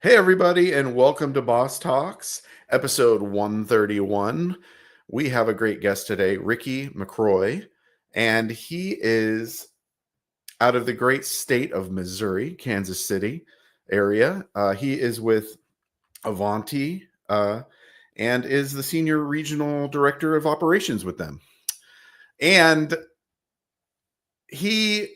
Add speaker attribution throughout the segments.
Speaker 1: Hey, everybody, and welcome to Boss Talks, episode 131. We have a great guest today, Ricky McRoy, and he is out of the great state of Missouri, Kansas City area. He is with Avanti and is the senior regional director of operations with them. And he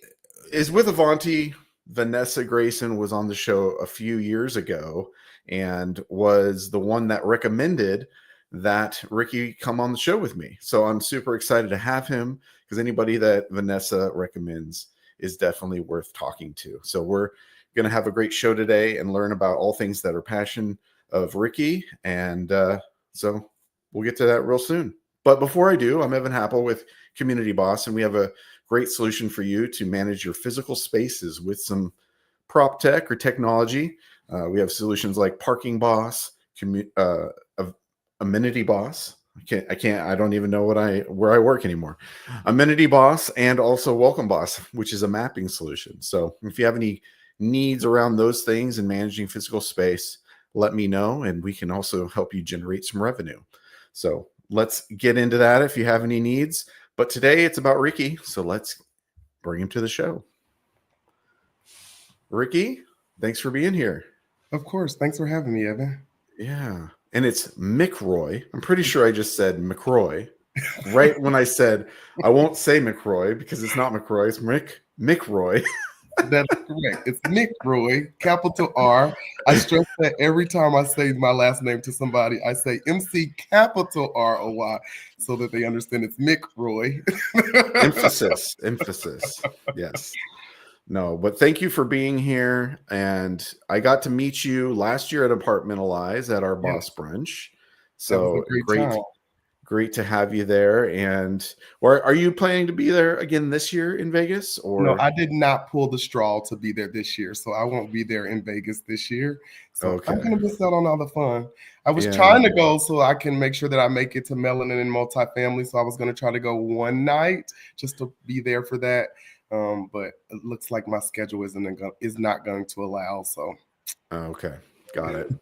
Speaker 1: is with Avanti. Vanessa Grayson was on the show a few years ago and was the one that recommended that Ricky come on the show with me. So I'm super excited to have him because anybody that Vanessa recommends is definitely worth talking to. So we're going to have a great show today and learn about all things that are passion of Ricky. And so we'll get to that real soon. But before I do, I'm Evan Happel with Community Boss, and we have a great solution for you to manage your physical spaces with some prop tech or technology. We have solutions like Parking Boss, Amenity Boss. I don't even know where I work anymore. Amenity Boss and also Welcome Boss, which is a mapping solution. So if you have any needs around those things and managing physical space, let me know, and we can also help you generate some revenue. So let's get into that if you have any needs. But today it's about Ricky, so let's bring him to the show. Ricky, thanks for being here.
Speaker 2: Of course. Thanks for having me, Evan.
Speaker 1: Yeah. And it's McRoy. I'm pretty sure I just said McRoy. Right when I said I won't say McRoy because it's not McRoy, it's McRoy.
Speaker 2: That's correct. It's McRoy, capital R. I stress that every time I say my last name to somebody, I say MC capital ROY so that they understand it's McRoy.
Speaker 1: Emphasis. Yes. No, but thank you for being here. And I got to meet you last year at Apartmentalize at our boss brunch. So great to have you there. And are you planning to be there again this year in Vegas? Or
Speaker 2: no, I did not pull the straw to be there this year, so I won't be there in Vegas this year. So I'm gonna miss out on all the fun. I was trying to go so I can make sure that I make it to Melanin and Multifamily. So I was gonna try to go one night just to be there for that. But it looks like my schedule is not going to allow. So
Speaker 1: okay, got it.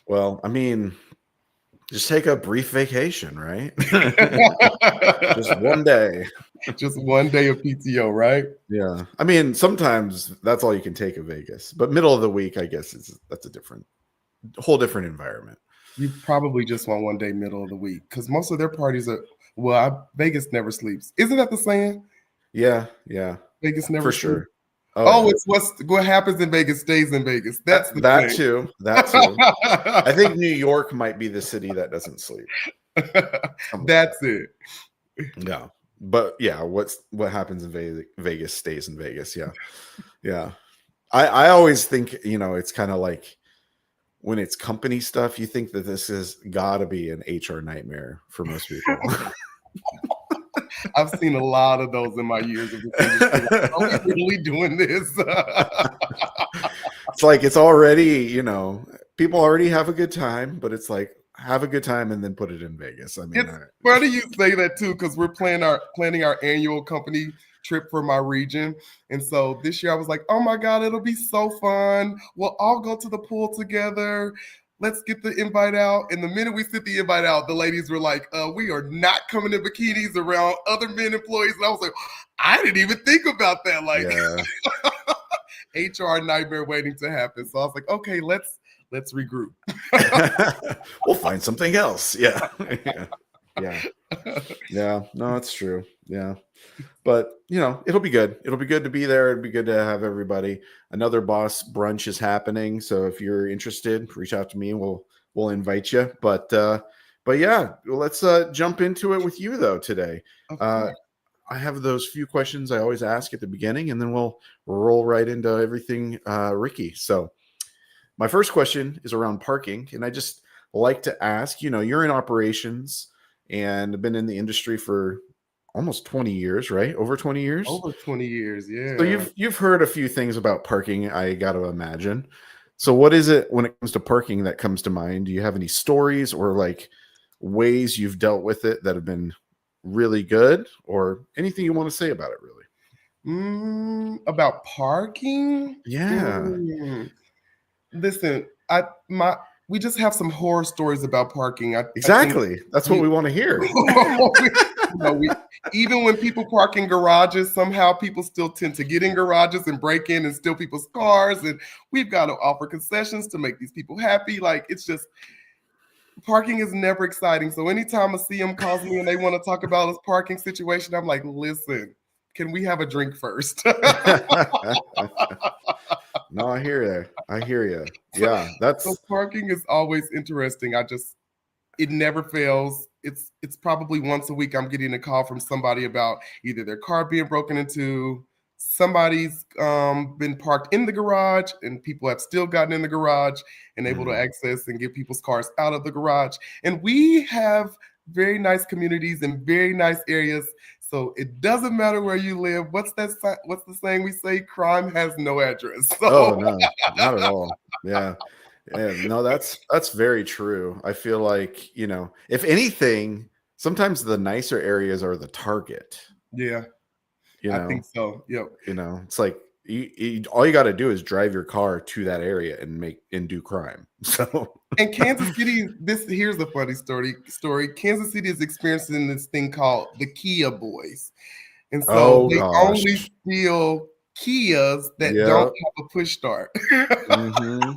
Speaker 1: Well, I mean, just take a brief vacation, right? Just one day.
Speaker 2: Just one day of PTO, right?
Speaker 1: Yeah. I mean, sometimes that's all you can take of Vegas, but middle of the week, I guess that's a whole different environment.
Speaker 2: You probably just want one day middle of the week because most of their parties are, Vegas never sleeps. Isn't that the saying?
Speaker 1: Yeah.
Speaker 2: Vegas never sleeps.
Speaker 1: Sure.
Speaker 2: It's what happens in Vegas stays in Vegas. That's the
Speaker 1: that
Speaker 2: thing.
Speaker 1: too. That too. I think New York might be the city that doesn't sleep.
Speaker 2: That's it.
Speaker 1: Yeah. But yeah, what happens in Vegas stays in Vegas. Yeah. I always think, it's kind of like when it's company stuff, you think that this has got to be an HR nightmare for most people.
Speaker 2: I've seen a lot of those in my years of this industry. Like, are we really doing this?
Speaker 1: It's like it's already, people already have a good time, but it's like have a good time and then put it in Vegas. I mean,
Speaker 2: it's funny you say that too, because we're planning our annual company trip for my region. And so this year I was like, oh my God, it'll be so fun. We'll all go to the pool together. Let's get the invite out. And the minute we sent the invite out, the ladies were like, we are not coming in bikinis around other men employees. And I was like, I didn't even think about that. Like HR nightmare waiting to happen. So I was like, okay, let's regroup.
Speaker 1: We'll find something else. Yeah. No, it's true. Yeah. But it'll be good. It'll be good to be there. It'll be good to have everybody. Another boss brunch is happening. So if you're interested, reach out to me. We'll invite you. But yeah, let's jump into it with you though today. I have those few questions I always ask at the beginning, and then we'll roll right into everything, Ricky. So my first question is around parking, and I just like to ask, you're in operations and have been in the industry for almost 20 years, right? Over 20 years?
Speaker 2: Over 20 years, yeah.
Speaker 1: So you've heard a few things about parking, I got to imagine. So what is it when it comes to parking that comes to mind? Do you have any stories or like ways you've dealt with it that have been really good, or anything you want to say about it really?
Speaker 2: About parking?
Speaker 1: Yeah.
Speaker 2: Listen, we just have some horror stories about parking. I think
Speaker 1: Exactly. That's what we want to hear.
Speaker 2: Even when people park in garages, somehow people still tend to get in garages and break in and steal people's cars. And we've got to offer concessions to make these people happy. Like, it's just, parking is never exciting. So anytime a CM calls me and they want to talk about his parking situation, I'm like, listen, can we have a drink first?
Speaker 1: No, I hear you. I hear you. Yeah,
Speaker 2: So parking is always interesting. It never fails. It's probably once a week I'm getting a call from somebody about either their car being broken into, somebody's been parked in the garage, and people have still gotten in the garage and able to access and get people's cars out of the garage. And we have very nice communities and very nice areas. So it doesn't matter where you live. What's the saying we say? Crime has no address. So.
Speaker 1: Oh no, not at all. Yeah. No, that's very true. I feel like, if anything, sometimes the nicer areas are the target.
Speaker 2: Yeah, I think so. Yep.
Speaker 1: It's like all you got to do is drive your car to that area and do crime. So.
Speaker 2: And Kansas City, here's the funny story. Kansas City is experiencing this thing called the Kia Boys. And so they only steal Kias that don't have a push start.
Speaker 1: Mm-hmm.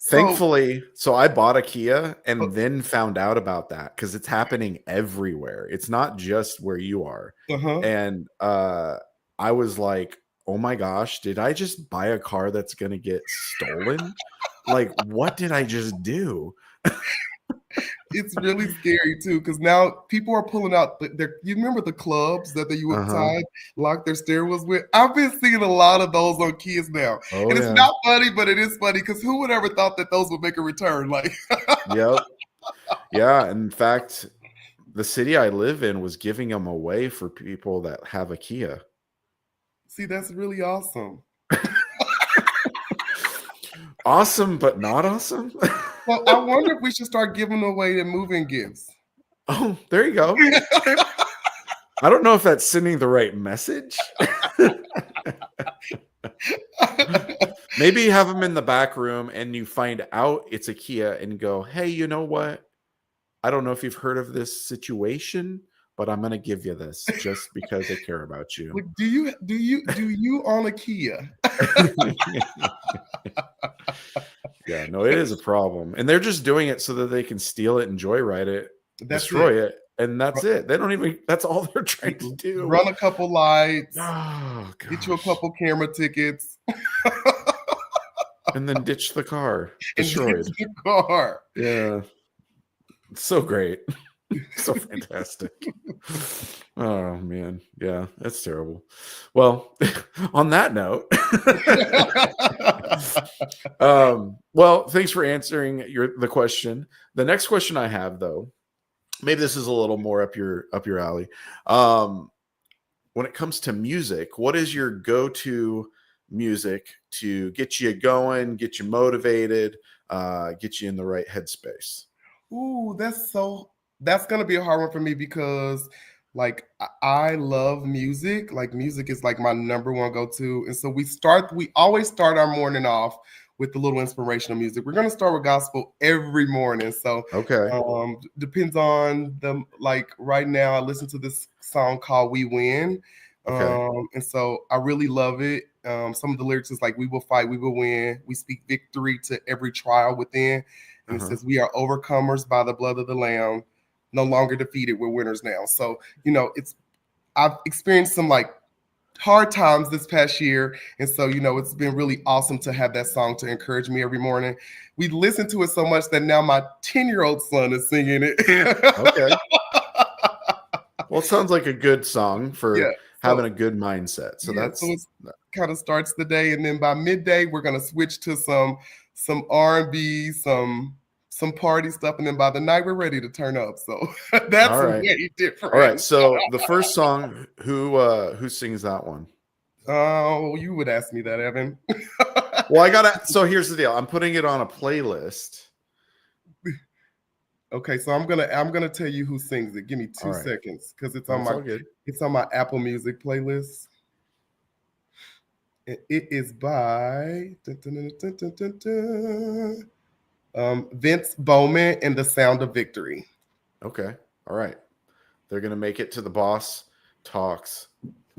Speaker 1: Thankfully, so I bought a Kia and then found out about that because it's happening everywhere. It's not just where you are. And I was like, oh my gosh, did I just buy a car that's going to get stolen? Like, what did I just do?
Speaker 2: It's really scary too, because now people are pulling out you remember the clubs that you would lock their steering with? I've been seeing a lot of those on Kias now. And it's not funny, but it is funny because who would ever thought that those would make a return? Like,
Speaker 1: yep. Yeah. In fact, the city I live in was giving them away for people that have a Kia.
Speaker 2: See, that's really awesome.
Speaker 1: Awesome, but not awesome.
Speaker 2: Well, I wonder if we should start giving away the moving gifts.
Speaker 1: Oh, there you go. I don't know if that's sending the right message. Maybe have them in the back room and you find out it's a Kia and go, hey, you know what? I don't know if you've heard of this situation, but I'm going to give you this just because I care about you.
Speaker 2: Like, do you own a Kia?
Speaker 1: Yeah, no, it is a problem. And they're just doing it so that they can steal it and joyride it, destroy it. And that's it. They don't even, that's all they're trying to do.
Speaker 2: Run a couple lights,
Speaker 1: get
Speaker 2: you a couple camera tickets.
Speaker 1: And then ditch the car. Destroyed.
Speaker 2: The car.
Speaker 1: Yeah. It's so great. So fantastic. Oh man. Yeah, that's terrible. Well, on that note, well, thanks for answering the question. The next question I have, though, maybe this is a little more up your alley. When it comes to music, what is your go-to music to get you going, get you motivated, get you in the right headspace?
Speaker 2: Ooh, that's gonna be a hard one for me because like I love music. Like music is like my number one go-to. And so we always start our morning off with a little inspirational music. We're gonna start with gospel every morning. So depends on like right now I listen to this song called We Win. And so I really love it. Some of the lyrics is like, we will fight, we will win. We speak victory to every trial within. And it says, we are overcomers by the blood of the Lamb, no longer defeated, we're winners now. So, I've experienced some like hard times this past year. And so, it's been really awesome to have that song to encourage me every morning. We listen to it so much that now my 10-year-old son is singing it.
Speaker 1: Okay. Well, it sounds like a good song for having a good mindset. So so it
Speaker 2: kind of starts the day. And then by midday, we're going to switch to some R&B, some party stuff. And then by the night, we're ready to turn up. So that's way different.
Speaker 1: All right. So the first song, who sings that one?
Speaker 2: Oh, you would ask me that, Evan.
Speaker 1: Well, so here's the deal. I'm putting it on a playlist.
Speaker 2: Okay, so I'm gonna tell you who sings it. Give me 2 seconds because it's on my Apple Music playlist. It is by Vince Bowman and The Sound of Victory.
Speaker 1: Okay. All right. They're gonna make it to the Boss Talks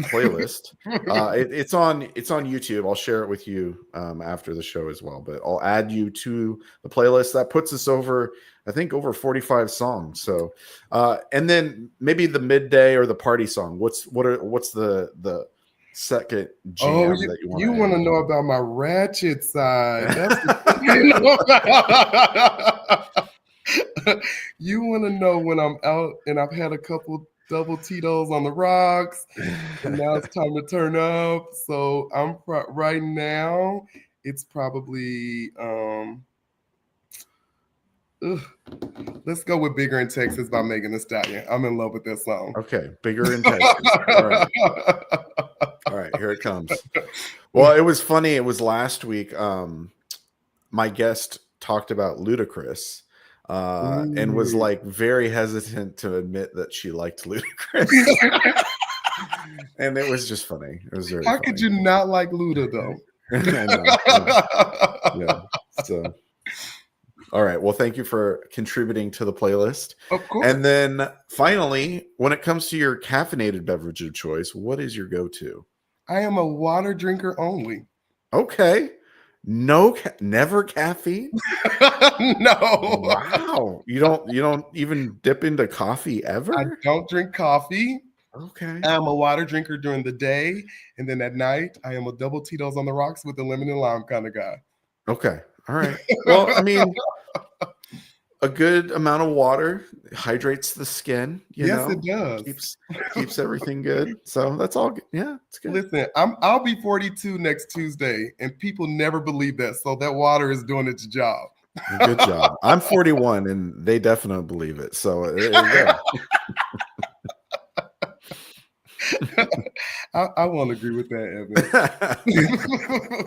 Speaker 1: playlist. It's on YouTube. I'll share it with you after the show as well. But I'll add you to the playlist. That puts us over, I think, over 45 songs. So, and then maybe the midday or the party song. What's the second jam that you want
Speaker 2: you
Speaker 1: to
Speaker 2: want to
Speaker 1: add?
Speaker 2: know about my ratchet side? That's the you know about. You want to know when I'm out and I've had a couple double Tito's on the rocks, and now it's time to turn up. So I'm right now. It's probably let's go with "Bigger in Texas" by Megan Thee Stallion. I'm in love with that song.
Speaker 1: Okay, Bigger in Texas. All right. All right, here it comes. Well, it was funny. It was last week. My guest talked about Ludacris and was like very hesitant to admit that she liked Ludacris. And it was just funny. It was very
Speaker 2: How
Speaker 1: funny.
Speaker 2: could you not like Luda though?
Speaker 1: I know. Yeah. So, all right. Well, thank you for contributing to the playlist.
Speaker 2: Of course.
Speaker 1: And then finally, when it comes to your caffeinated beverage of choice, what is your go-to?
Speaker 2: I am a water drinker only.
Speaker 1: Okay. Never caffeine?
Speaker 2: No.
Speaker 1: Wow. You don't even dip into coffee ever?
Speaker 2: I don't drink coffee.
Speaker 1: Okay.
Speaker 2: I'm a water drinker during the day, and then at night, I am a double Tito's on the rocks with the lemon and lime kind of guy.
Speaker 1: Okay. All right. Well, I mean, a good amount of water hydrates the skin.
Speaker 2: Yes, it does.
Speaker 1: Keeps everything good. So that's all. Yeah, it's good.
Speaker 2: Listen, I'll be 42 next Tuesday, and people never believe that. So that water is doing its job.
Speaker 1: Good job. I'm 41, and they definitely believe it. So there you go.
Speaker 2: I won't agree with that,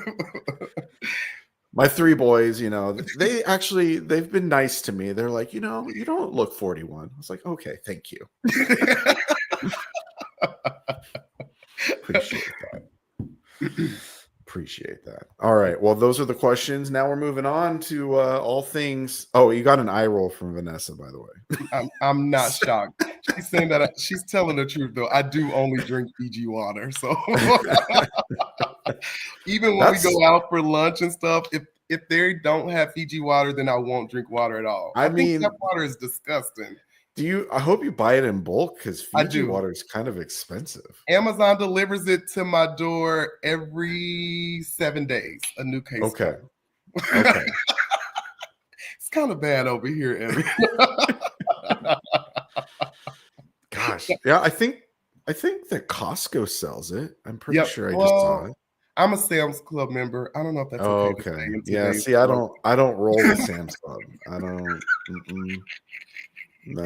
Speaker 2: Evan.
Speaker 1: My three boys, they've been nice to me. They're like, you don't look 41. I was like, okay, thank you. Appreciate that. All right. Well, those are the questions. Now we're moving on to all things. Oh, you got an eye roll from Vanessa, by the way.
Speaker 2: I'm not shocked. She's saying that she's telling the truth, though. I do only drink Fiji water. So even when we go out for lunch and stuff, if they don't have Fiji water, then I won't drink water at all. I think that water is disgusting.
Speaker 1: I hope you buy it in bulk because Fiji water is kind of expensive.
Speaker 2: Amazon delivers it to my door every 7 days, a new case.
Speaker 1: Okay.
Speaker 2: It's kind of bad over here, Evan.
Speaker 1: Gosh. Yeah, I think that Costco sells it. I'm pretty sure I just saw it.
Speaker 2: I'm a Sam's Club member. I don't know if that's okay.
Speaker 1: Yeah, see, I don't roll with Sam's Club. I don't. No.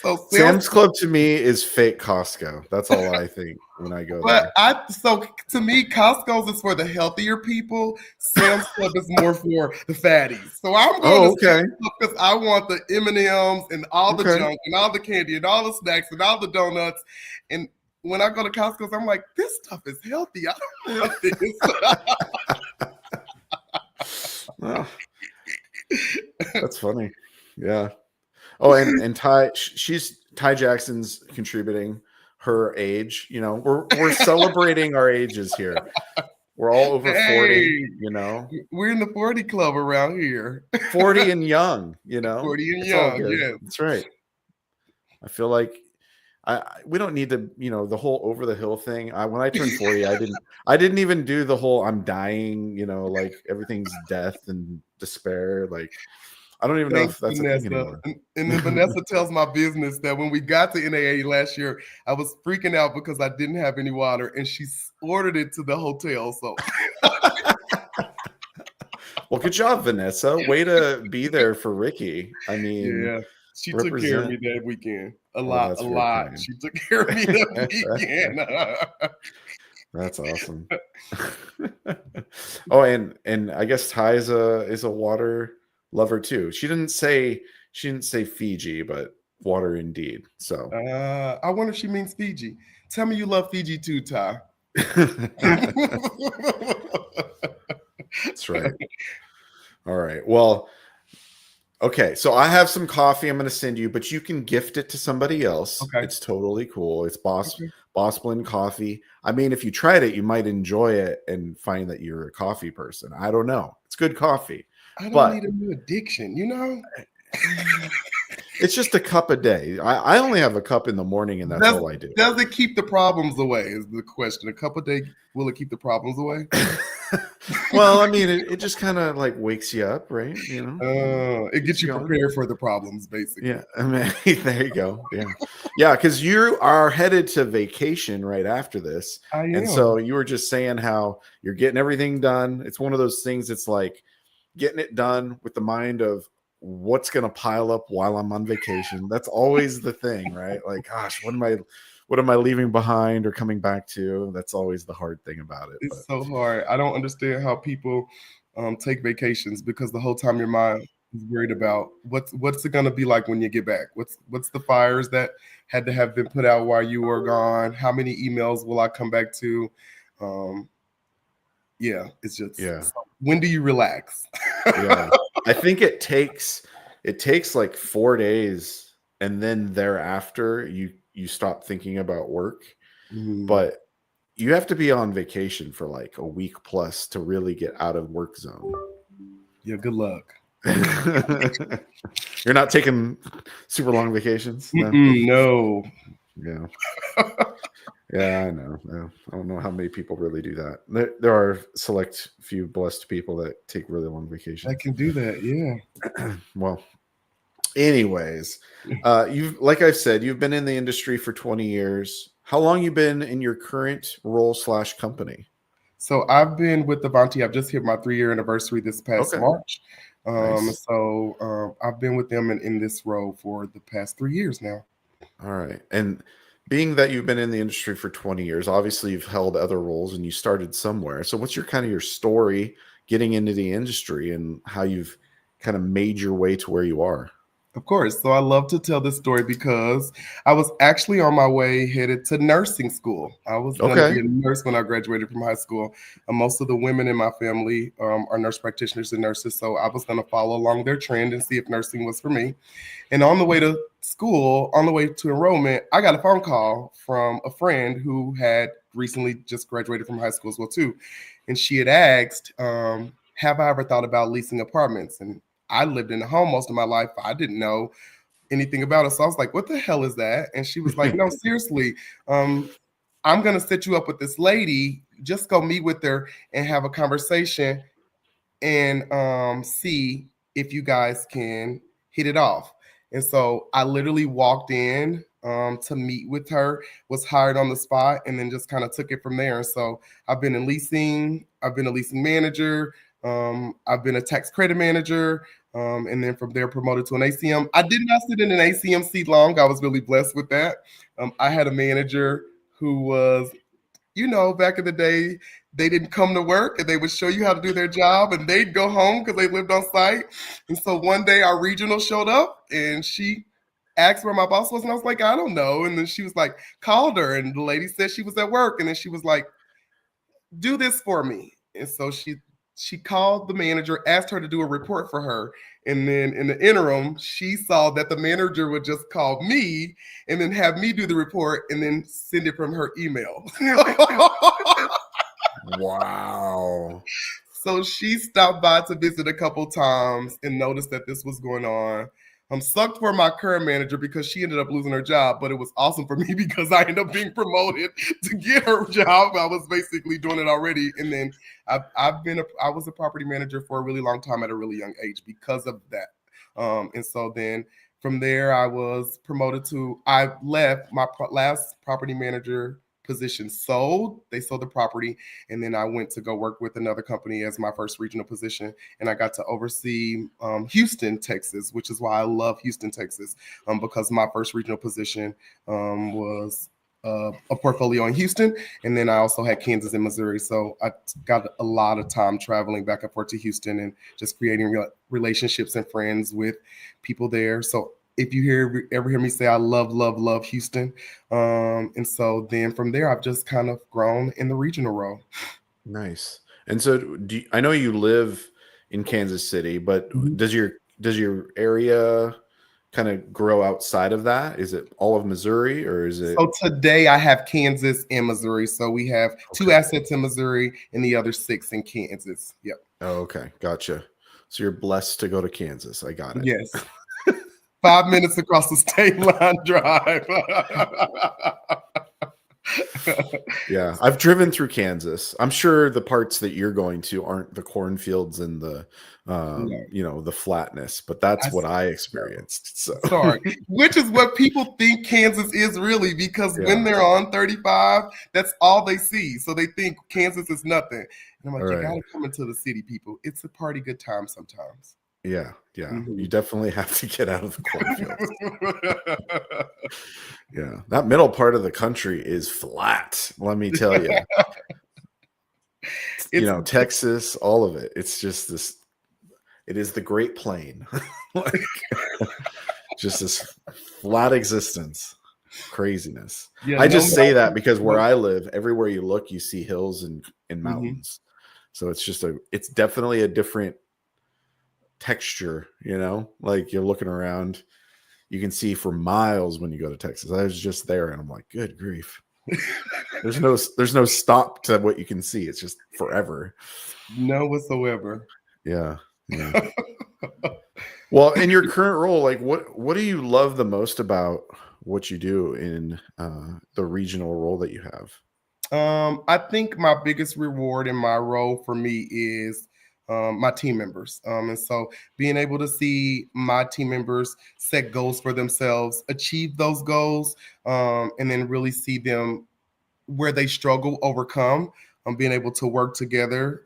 Speaker 1: So Sam's Club to me is fake Costco. That's all I think when I go there.
Speaker 2: So to me, Costco's is for the healthier people. Sam's Club is more for the fatties. So I'm going to Sam's Club because I want the M&Ms and all the junk and all the candy and all the snacks and all the donuts. And when I go to Costco's, I'm like, this stuff is healthy. I don't want this.
Speaker 1: Well, that's funny. Yeah. Oh, and Ty Jackson's contributing her age. We're celebrating our ages here. We're all over 40,
Speaker 2: We're in the 40 club around here.
Speaker 1: 40 and young,
Speaker 2: 40 and young, yeah.
Speaker 1: That's right. I feel like we don't need to, the whole over the hill thing. When I turned 40, I didn't even do the whole I'm dying, like everything's death and despair. Like, I don't even know if that's
Speaker 2: Vanessa.
Speaker 1: a thing anymore.
Speaker 2: And then Vanessa tells my business that when we got to NAA last year, I was freaking out because I didn't have any water, and she ordered it to the hotel. So,
Speaker 1: well, good job, Vanessa. Way to be there for Ricky. I mean,
Speaker 2: yeah, she took care of me that weekend. A lot. Kind. She took care of me that weekend.
Speaker 1: That's awesome. Oh, and I guess Ty is a water lover too. She didn't say Fiji, but water indeed. So
Speaker 2: I wonder if she means Fiji. Tell me you love Fiji too, Ty.
Speaker 1: That's right. All right. Well, okay. So I have some coffee I'm going to send you, but you can gift it to somebody else.
Speaker 2: Okay.
Speaker 1: It's totally cool. It's
Speaker 2: Okay.
Speaker 1: Boss Blend coffee. I mean, if you tried it, you might enjoy it and find that you're a coffee person. I don't know. It's good coffee,
Speaker 2: I don't
Speaker 1: but
Speaker 2: need a new addiction, you know?
Speaker 1: it's just a cup a day. I only have a cup in the morning, and that's all I do.
Speaker 2: Does it keep the problems away? Is the question. A cup a day, will it keep the problems away?
Speaker 1: Well, I mean, it just kind of like wakes you up, right? You know,
Speaker 2: It gets you
Speaker 1: going.
Speaker 2: prepared for the problems, basically.
Speaker 1: Yeah, I mean, there you go. Yeah, because you are headed to vacation right after this,
Speaker 2: I
Speaker 1: and
Speaker 2: am.
Speaker 1: so you were just saying how you're getting everything done. It's one of those things. It's like getting it done with the mind of what's going to pile up while I'm on vacation. That's always the thing, right? Like, gosh, what am I leaving behind or coming back to? That's always the hard thing about it.
Speaker 2: It's so hard. I don't understand how people take vacations, because the whole time your mind is worried about what's it going to be like when you get back. What's the fires that had to have been put out while you were gone? How many emails will I come back to? Yeah, it's just, so when do you relax?
Speaker 1: Yeah, I think it takes like 4 days, and then thereafter you stop thinking about work. But you have to be on vacation for like a week plus to really get out of work zone.
Speaker 2: Yeah, good luck.
Speaker 1: You're not taking super long vacations?
Speaker 2: No.
Speaker 1: Yeah. Yeah, I know. Yeah. I don't know how many people really do that. There are select few blessed people that take really long vacations.
Speaker 2: I can do that, yeah.
Speaker 1: Well, anyways, you've, like I said, you've been in the industry for 20 years. How long you been in your current role / company?
Speaker 2: So I've been with Avanti. I've just hit my 3-year anniversary this past March.
Speaker 1: Nice.
Speaker 2: So I've been with them in this role for the past 3 years now.
Speaker 1: All right. And being that you've been in the industry for 20 years, obviously you've held other roles and you started somewhere. So what's your story getting into the industry and how you've kind of made your way to where you are?
Speaker 2: Of course. So I love to tell this story because I was actually on my way headed to nursing school. I was going to be a nurse when I graduated from high school. Most of the women in my family are nurse practitioners and nurses. So I was going to follow along their trend and see if nursing was for me. And on the way to school, on the way to enrollment, I got a phone call from a friend who had recently just graduated from high school as well too. And she had asked, have I ever thought about leasing apartments? And I lived in a home most of my life. I didn't know anything about it. So I was like, what the hell is that? And she was like, no, seriously, I'm going to set you up with this lady. Just go meet with her and have a conversation and see if you guys can hit it off. And so I literally walked in to meet with her, was hired on the spot, and then just kind of took it from there. And so I've been in leasing. I've been a leasing manager. I've been a tax credit manager. And then from there promoted to an ACM. I did not sit in an ACM seat long. I was really blessed with that. I had a manager who was, back in the day, they didn't come to work and they would show you how to do their job and they'd go home because they lived on site. And so one day our regional showed up and she asked where my boss was. And I was like, I don't know. And then she was like, called her. And the lady said she was at work. And then she was like, do this for me. And so she called the manager, asked her to do a report for her. And then in the interim, she saw that the manager would just call me and then have me do the report and then send it from her email.
Speaker 1: Wow.
Speaker 2: So she stopped by to visit a couple times and noticed that this was going on. Sucked for my current manager because she ended up losing her job, but it was awesome for me because I ended up being promoted to get her job. I was basically doing it already. And then I was a property manager for a really long time at a really young age because of that. And so then from there, I was promoted I left my last property manager position they sold the property, and then I went to go work with another company as my first regional position, and I got to oversee Houston, Texas, which is why I love Houston, Texas, because my first regional position was a portfolio in Houston, and then I also had Kansas and Missouri, so I got a lot of time traveling back and forth to Houston and just creating relationships and friends with people there. So if you ever hear me say I love Houston. And so then from there, I've just kind of grown in the regional role.
Speaker 1: Nice. And so I know you live in Kansas City, but
Speaker 2: Mhm.
Speaker 1: does your area kind of grow outside of that? Is it all of Missouri, or is it
Speaker 2: So today I have Kansas and Missouri. So we have 2
Speaker 1: okay?
Speaker 2: assets in Missouri and the other 6 in Kansas. Yep.
Speaker 1: Oh, okay, gotcha. So you're blessed to go to Kansas. I got it.
Speaker 2: Yes. 5 minutes across the state line drive.
Speaker 1: Yeah, I've driven through Kansas. I'm sure the parts that you're going to aren't the cornfields and the
Speaker 2: No,
Speaker 1: the flatness, but that's
Speaker 2: I
Speaker 1: what I
Speaker 2: no.
Speaker 1: experienced. So
Speaker 2: Sorry, which is what people think Kansas is really, because when
Speaker 1: yeah,
Speaker 2: they're on 35, that's all they see. So they think Kansas is nothing. And I'm
Speaker 1: all
Speaker 2: like, you got
Speaker 1: right.
Speaker 2: to come into the city, people. It's a party good time sometimes.
Speaker 1: Yeah, yeah. You
Speaker 2: Mhm.
Speaker 1: definitely have to get out of the cornfields. Yeah, that middle part of the country is flat. Let me tell you.
Speaker 2: It's
Speaker 1: Texas, all of it. It's just this. It is the Great Plain, like just this flat existence. Craziness.
Speaker 2: yeah,
Speaker 1: I
Speaker 2: no
Speaker 1: just say that
Speaker 2: mountains.
Speaker 1: because where
Speaker 2: No,
Speaker 1: I live, everywhere you look, you see hills and
Speaker 2: mhm.
Speaker 1: mountains. So it's definitely a different texture, like you're looking around, you can see for miles when you go to Texas. I was just there and I'm like, good grief. There's no stop to what you can see. It's just forever.
Speaker 2: No whatsoever.
Speaker 1: Yeah. Yeah. Well, in your current role, like what do you love the most about what you do in the regional role that you have?
Speaker 2: I think my biggest reward in my role for me is my team members. And so being able to see my team members set goals for themselves, achieve those goals, and then really see them where they struggle overcome, being able to work together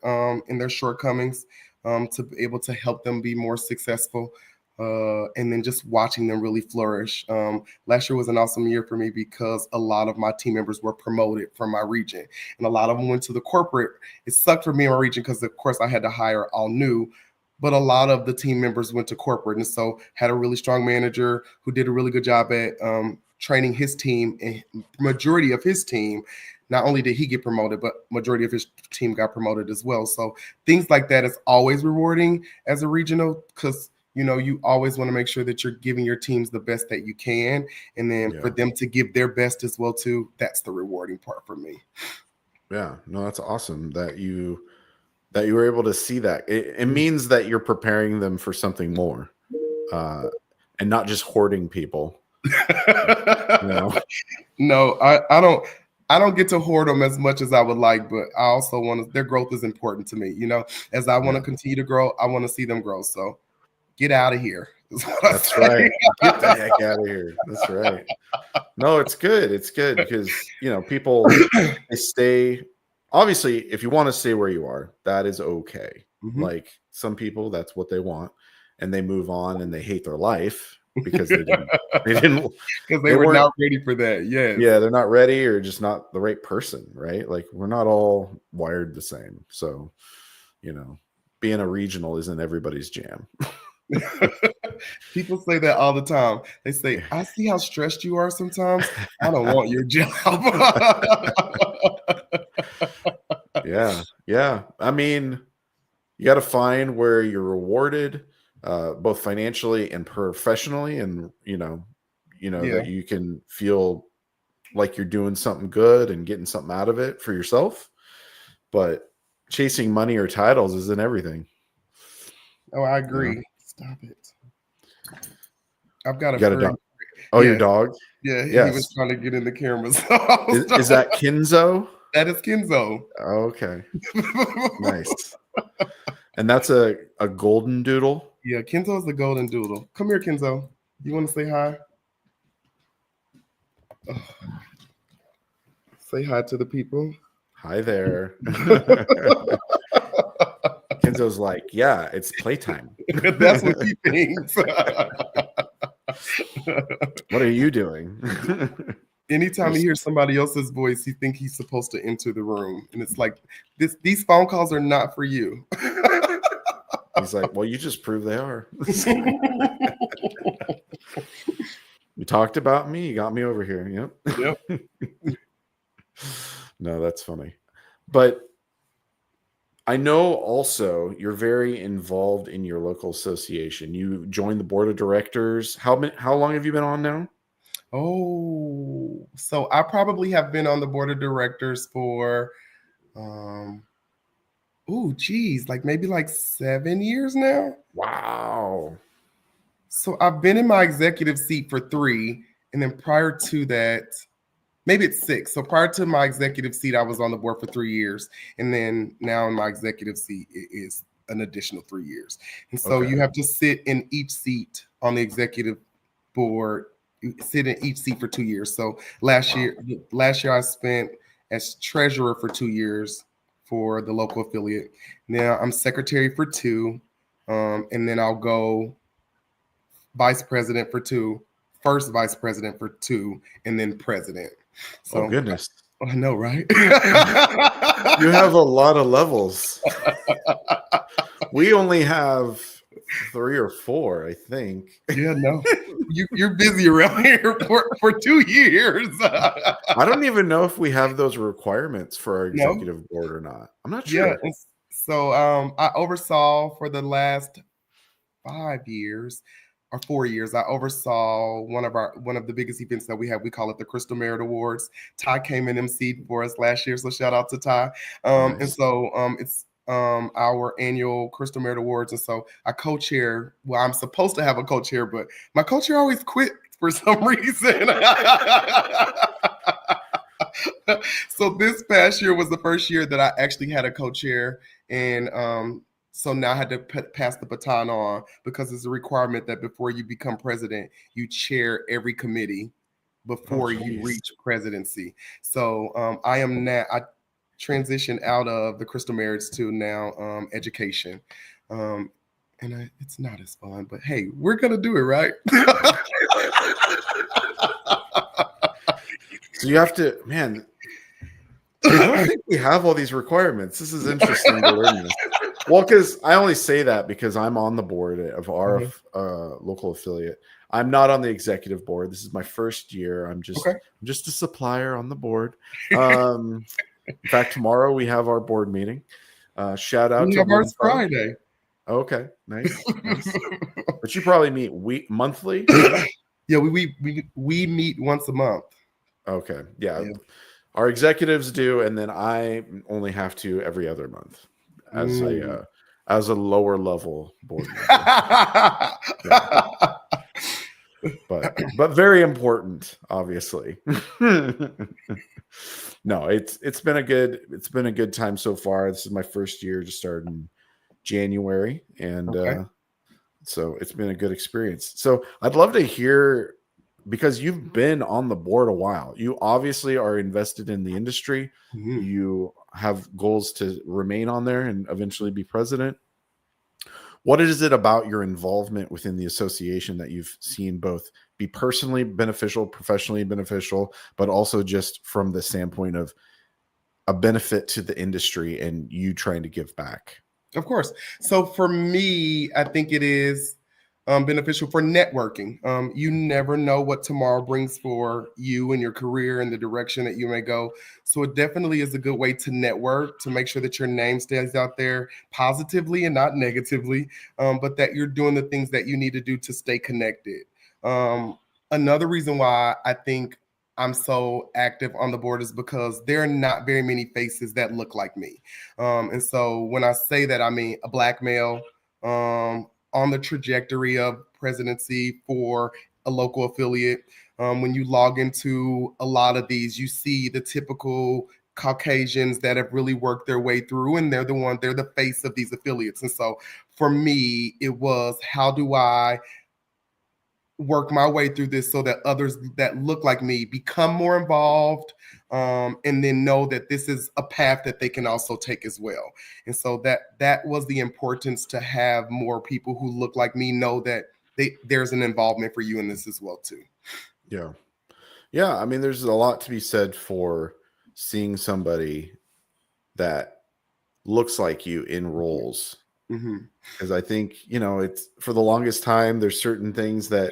Speaker 2: in their shortcomings, to be able to help them be more successful, and then just watching them really flourish. Last year was an awesome year for me because a lot of my team members were promoted from my region, and a lot of them went to the corporate. It sucked for me in my region because, of course, I had to hire all new. But a lot of the team members went to corporate, and so had a really strong manager who did a really good job at training his team, and majority of his team, not only did he get promoted, but majority of his team got promoted as well. So things like that is always rewarding as a regional, because you always want to make sure that you're giving your teams the best that you can, and then for
Speaker 1: Yeah.
Speaker 2: them to give their best as well too. That's the rewarding part for me.
Speaker 1: Yeah. No, that's awesome that you were able to see that. It means that you're preparing them for something more, uh, and not just hoarding people. You know?
Speaker 2: No, I don't get to hoard them as much as I would like, but I also want to, their growth is important to me. As I want to
Speaker 1: Yeah,
Speaker 2: continue to grow, I want to see them grow. So get out of here is what I
Speaker 1: that's
Speaker 2: say.
Speaker 1: right. Get the heck out of here. That's right. No, it's good. It's good because people they stay. Obviously, if you want to stay where you are, that is okay.
Speaker 2: Mhm.
Speaker 1: Like some people, that's what they want, and they move on and they hate their life because they didn't
Speaker 2: Because they
Speaker 1: they
Speaker 2: were
Speaker 1: weren't.
Speaker 2: not ready for that. Yes.
Speaker 1: Yeah, they're not ready or just not the right person, right? Like we're not all wired the same. So, you know, being a regional isn't everybody's jam.
Speaker 2: People say that all the time. They say, I see how stressed you are sometimes. I don't want your job.
Speaker 1: Yeah. Yeah. I mean, you got to find where you're rewarded, both financially and professionally, and
Speaker 2: Yeah.
Speaker 1: that you can feel like you're doing something good and getting something out of it for yourself. But chasing money or titles isn't everything.
Speaker 2: Oh, I
Speaker 1: You know,
Speaker 2: agree. Stop it. I've got a
Speaker 1: you got a
Speaker 2: furry.
Speaker 1: dog. Oh, your
Speaker 2: Yes.
Speaker 1: dog.
Speaker 2: Yeah. He was
Speaker 1: Yes.
Speaker 2: trying to get in the camera. So I was
Speaker 1: Is that Kinzo?
Speaker 2: that is Kenzo.
Speaker 1: Okay, nice. And that's a golden doodle.
Speaker 2: Yeah, Kenzo's the golden doodle. Come here, Kenzo. You want to say hi? Oh, say hi to the people.
Speaker 1: Hi there. Kenzo's like, yeah, it's playtime.
Speaker 2: That's what he thinks.
Speaker 1: What are you doing?
Speaker 2: Anytime he hears somebody else's voice, he thinks he's supposed to enter the room. And it's like, these phone calls are not for you.
Speaker 1: He's like, well, you just proved they are. talked about me. You got me over here. Yep.
Speaker 2: Yep.
Speaker 1: No, that's funny. But I know also you're very involved in your local association. You joined the board of directors. How long have you been on now?
Speaker 2: Oh, so I probably have been on the board of directors for, geez, like maybe like 7 years now.
Speaker 1: Wow.
Speaker 2: So I've been in my executive seat for 3, and then prior to that, maybe it's 6. So prior to my executive seat, I was on the board for 3 years, and then now in my executive seat it is an additional 3 years. And so
Speaker 1: Okay.
Speaker 2: you have to sit in each seat on the executive board, you sit in each seat for 2 years. So last year I spent as treasurer for 2 years for the local affiliate. Now I'm secretary for 2, and then I'll go vice president for 2, first vice president for 2, and then president.
Speaker 1: Oh,
Speaker 2: So
Speaker 1: goodness.
Speaker 2: I know, right?
Speaker 1: You have a lot of levels. We only have 3 or 4, I think.
Speaker 2: Yeah, no. You're busy around here for 2 years.
Speaker 1: I don't even know if we have those requirements for our
Speaker 2: No.
Speaker 1: executive board or not. I'm not
Speaker 2: Yeah.
Speaker 1: sure.
Speaker 2: And so I oversaw for the last 5 years or 4 years. I oversaw one of the biggest events that we have. We call it the Crystal Merit Awards. Ty came and emceed for us last year, so shout out to Ty. And
Speaker 1: Nice.
Speaker 2: so it's our annual Crystal Merit Awards, and so I co-chair. Well, I'm supposed to have a co-chair, but my co-chair always quit for some reason. So this past year was the first year that I actually had a co-chair, and so now I had to pass the baton on because it's a requirement that before you become president, you chair every committee before you reach presidency. So I am now. I transitioned out of the Crystal Merits to now education. It's not as fun, but hey, we're gonna do it, right?
Speaker 1: So you have to, man. I don't think we have all these requirements. This is interesting to learn this. Well, because I only say that because I'm on the board of our local affiliate. I'm not on the executive board. This is my first year. I'm just a supplier on the board. In fact, tomorrow we have our board meeting. Shout out to
Speaker 2: ours Friday.
Speaker 1: Okay, nice. But you probably meet monthly.
Speaker 2: Yeah, we meet once a month.
Speaker 1: Okay, yeah. Our executives do, and then I only have to every other month as a lower level board member. But very important, obviously. No, it's been a good time so far. This is my first year, just started in January, and so it's been a good experience. So I'd love to hear, because you've been on the board a while. You obviously are invested in the industry.
Speaker 2: Mm-hmm.
Speaker 1: You have goals to remain on there and eventually be president. What is it about your involvement within the association that you've seen both be personally beneficial, professionally beneficial, but also just from the standpoint of a benefit to the industry and you trying to give back?
Speaker 2: Of course. So for me, I think it is beneficial for networking. You never know what tomorrow brings for you and your career and the direction that you may go. So it definitely is a good way to network, to make sure that your name stands out there positively and not negatively, but that you're doing the things that you need to do to stay connected. Another reason why I think I'm so active on the board is because there are not very many faces that look like me. And so when I say that, I mean a Black male, on the trajectory of presidency for a local affiliate. When you log into a lot of these, you see the typical Caucasians that have really worked their way through, and they're the face of these affiliates. And so for me, it was, how do I work my way through this so that others that look like me become more involved, and then know that this is a path that they can also take as well. And so that was the importance, to have more people who look like me know that there's an involvement for you in this as well too.
Speaker 1: Yeah, I mean, there's a lot to be said for seeing somebody that looks like you in roles. Because I think, it's, for the longest time, there's certain things that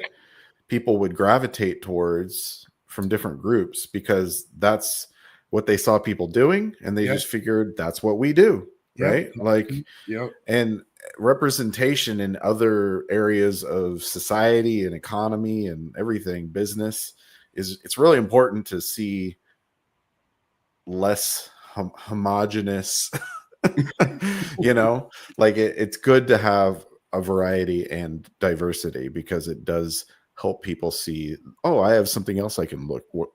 Speaker 1: people would gravitate towards from different groups, because that's what they saw people doing, and they
Speaker 2: Yep.
Speaker 1: just figured that's what we do,
Speaker 2: Yep.
Speaker 1: right? Like,
Speaker 2: Yep.
Speaker 1: and representation in other areas of society and economy and everything, business, it's really important to see less homogenous like it's good to have a variety and diversity, because it does help people see, oh, I have something else I can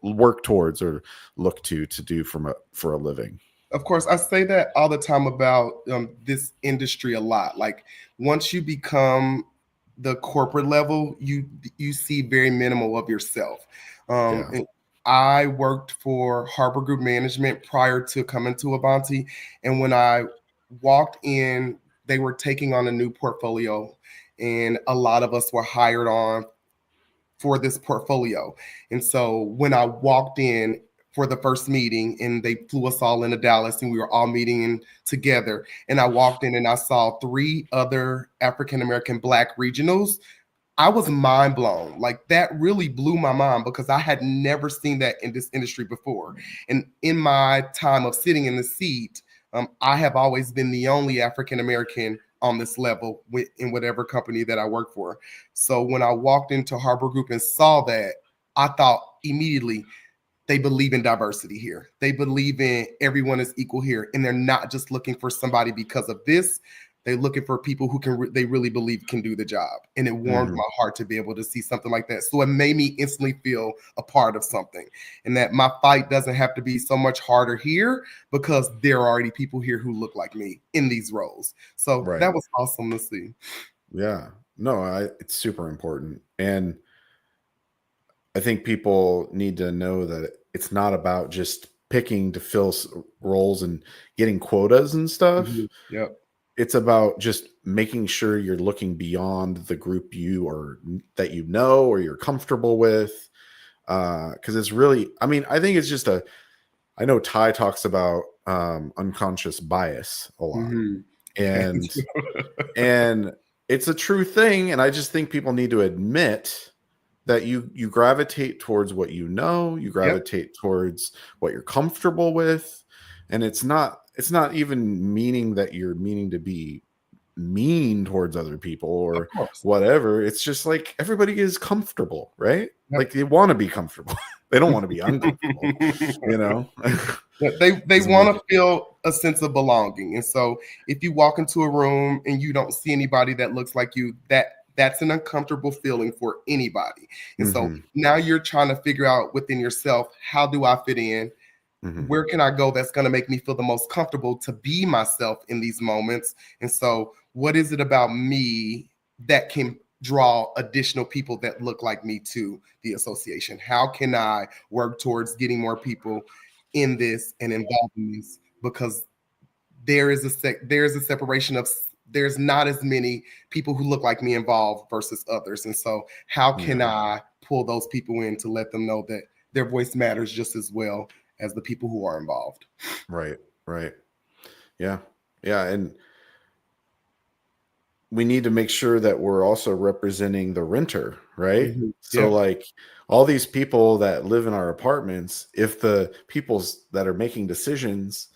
Speaker 1: work towards or look to do for a living.
Speaker 2: Of course, I say that all the time about this industry a lot. Like once you become the corporate level, you see very minimal of yourself.
Speaker 1: Yeah.
Speaker 2: And I worked for Harbor Group Management prior to coming to Avanti, and when I walked in, they were taking on a new portfolio, and a lot of us were hired on for this portfolio. And so when I walked in for the first meeting, and they flew us all into Dallas, and we were all meeting together, and I walked in and I saw 3 other African American Black regionals, I was mind blown. Like that really blew my mind, because I had never seen that in this industry before. And in my time of sitting in the seat, I have always been the only African American on this level in whatever company that I work for. So when I walked into Harbor Group and saw that, I thought immediately, they believe in diversity here. They believe in everyone is equal here, and they're not just looking for somebody because of this. They're looking for people who they really believe can do the job. And it warmed my heart to be able to see something like that. So it made me instantly feel a part of something, and that my fight doesn't have to be so much harder here, because there are already people here who look like me in these roles. So
Speaker 1: Right.
Speaker 2: that was awesome to see.
Speaker 1: Yeah. No, it's super important. And I think people need to know that it's not about just picking to fill roles and getting quotas and stuff.
Speaker 2: Yep.
Speaker 1: It's about just making sure you're looking beyond the group that or you're comfortable with. Because it's really, I mean, I think it's just I know Ty talks about unconscious bias a lot. And and it's a true thing. And I just think people need to admit that you gravitate towards what you gravitate towards what you're comfortable with. And it's not even meaning that you're meaning to be mean towards other people or whatever. It's just like everybody is comfortable, right? Like they want to be comfortable. They don't want to be uncomfortable,
Speaker 2: They want to feel a sense of belonging. And so if you walk into a room and you don't see anybody that looks like you, that's an uncomfortable feeling for anybody. And so now you're trying to figure out within yourself, how do I fit in? Where can I go that's going to make me feel the most comfortable to be myself in these moments? And so what is it about me that can draw additional people that look like me to the association? How can I work towards getting more people in this and involved in this? Because there is a separation of, there's not as many people who look like me involved versus others. And so how can I pull those people in to let them know that their voice matters just as well as the people who are involved?
Speaker 1: Right. Yeah. And we need to make sure that we're also representing the renter, right? So like all these people that live in our apartments, if the people that are making decisions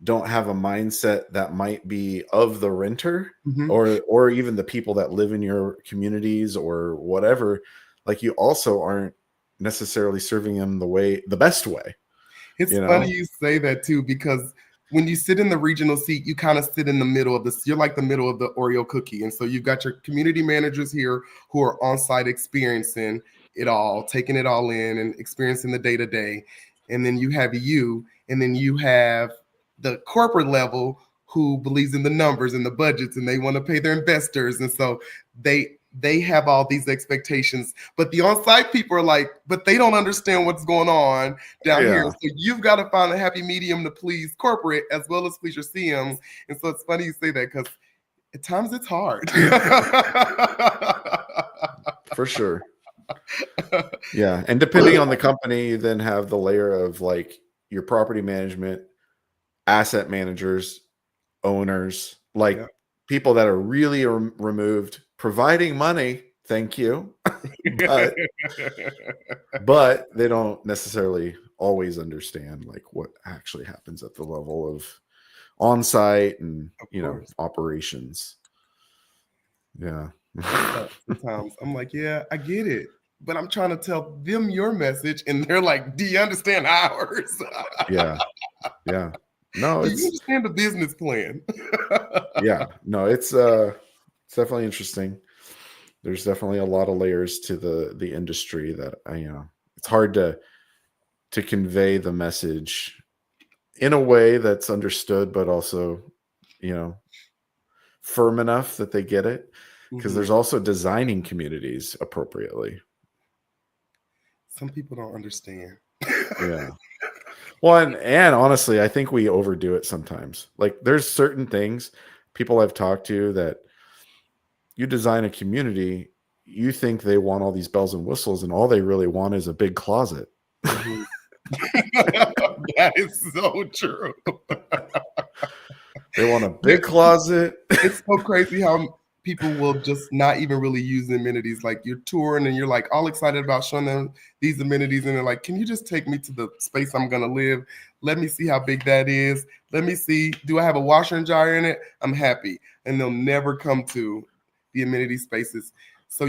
Speaker 1: don't have a mindset that might be of the renter, or even the people that live in your communities or whatever, like you also aren't necessarily serving them the best way.
Speaker 2: It's funny you say that too, because when you sit in the regional seat, you kind of sit in the middle of this. You're like the middle of the Oreo cookie. And so you've got your community managers here who are on site experiencing it all, taking it all in and experiencing the day to day. And then you have and then you have the corporate level who believes in the numbers and the budgets, and they want to pay their investors. And so they have all these expectations, but the on-site people are like, but they don't understand what's going on down here. So you've got to find a happy medium to please corporate as well as please your CMs. And so it's funny you say that, because at times it's hard.
Speaker 1: For sure. Yeah. And depending on the company, you then have the layer of like your property management, asset managers, owners, like people that are really removed, providing money. Thank you. but they don't necessarily always understand like what actually happens at the level of on-site and
Speaker 2: Of course.
Speaker 1: operations. Yeah.
Speaker 2: Sometimes I'm like, yeah, I get it, but I'm trying to tell them your message, and they're like, "Do you understand ours?
Speaker 1: Yeah. No,
Speaker 2: Do you
Speaker 1: it's
Speaker 2: understand the business plan?"
Speaker 1: no, it's definitely interesting. There's definitely a lot of layers to the industry that it's hard to convey the message in a way that's understood, but also, firm enough that they get it. Because
Speaker 2: Mhm.
Speaker 1: there's also designing communities appropriately.
Speaker 2: Some people don't understand.
Speaker 1: Yeah. Well, and honestly, I think we overdo it sometimes. Like there's certain things people I've talked to that you design a community, you think they want all these bells and whistles, and all they really want is a big closet.
Speaker 2: Mhm. That is so true.
Speaker 1: They want a
Speaker 2: Yeah,
Speaker 1: big closet.
Speaker 2: it's so crazy how people will just not even really use the amenities. Like you're touring and you're like all excited about showing them these amenities, and they're like, "Can you just take me to the space I'm gonna live? Let me see how big that is. Let me see. Do I have a washer and dryer in it? I'm happy." And they'll never come to the amenity spaces. So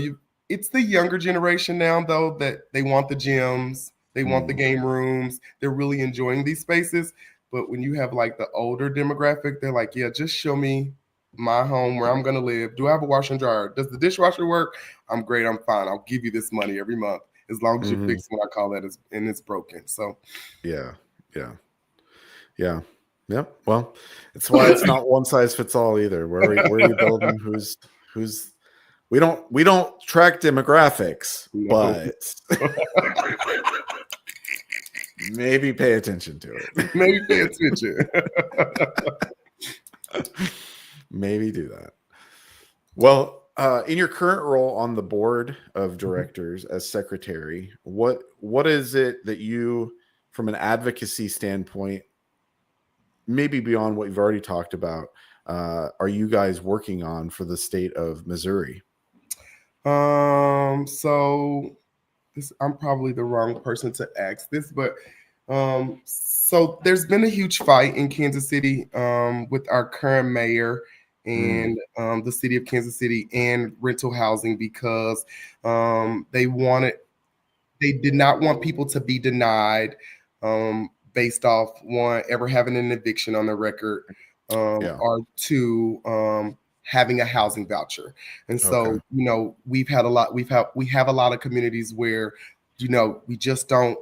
Speaker 2: it's the younger generation now though that they want the gyms, they want the
Speaker 1: Mm,
Speaker 2: game rooms. They're really enjoying these spaces. But when you have like the older demographic, they're like, yeah, just show me my home where I'm gonna live. Do I have a washer and dryer? Does the dishwasher work? I'm great. I'm fine. I'll give you this money every month as long as you
Speaker 1: mhm.
Speaker 2: fix what I call that and it's broken. So
Speaker 1: Yeah. Yeah. Yeah. Yep. Well, it's why it's not one size fits all either. Where are you building? Who's we don't track demographics,
Speaker 2: no,
Speaker 1: but maybe pay attention to it.
Speaker 2: maybe pay attention.
Speaker 1: Maybe do that. Well, in your current role on the board of directors as secretary, what is it that you, from an advocacy standpoint, maybe beyond what you've already talked about, are you guys working on for the state of Missouri?
Speaker 2: So I'm probably the wrong person to ask this, but so there's been a huge fight in Kansas City with our current mayor
Speaker 1: Mm,
Speaker 2: and the city of Kansas City and rental housing because they did not want people to be denied based off one ever having an eviction on the record
Speaker 1: yeah.
Speaker 2: or two having a housing voucher. And
Speaker 1: Okay.
Speaker 2: so we have a lot of communities where we just don't